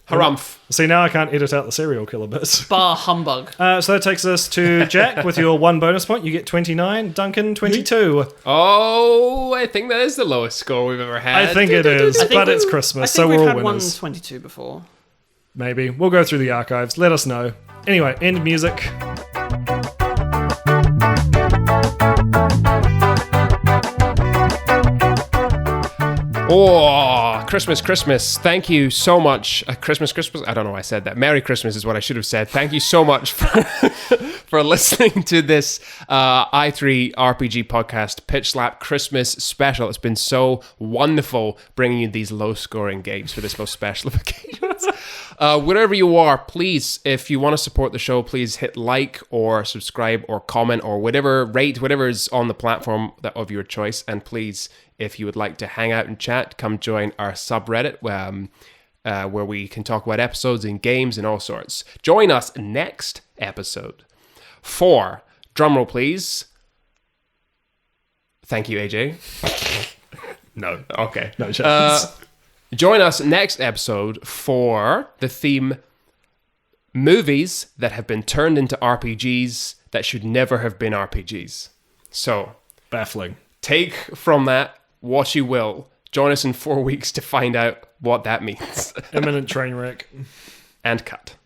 Harumph. See, now I can't edit out the serial killer bits. Bar humbug. So that takes us to Jack with your 1 bonus point. You get 29. Duncan, 22. Oh, I think that is the lowest score we've ever had. I think it is, I think but it's I Christmas, think so we've we're all had winners. 122 before. Maybe. We'll go through the archives. Let us know. Anyway, end music. Oh, Christmas. Thank you so much. Christmas. I don't know why I said that. Merry Christmas is what I should have said. Thank you so much for listening to this i3 RPG podcast, Pitch Slap Christmas special. It's been so wonderful bringing you these low-scoring games for this most special of occasions. Wherever you are, please, if you want to support the show, please hit like or subscribe or comment or rate whatever is on the platform of your choice. And please, if you would like to hang out and chat, come join our subreddit where we can talk about episodes and games and all sorts. Join us next episode for, drumroll please. Thank you, AJ. No. Okay. No chance. Join us next episode for the theme movies that have been turned into RPGs that should never have been RPGs. So, Baffling. take from that what you will. Join us in 4 weeks to find out what that means. Imminent train wreck. And cut.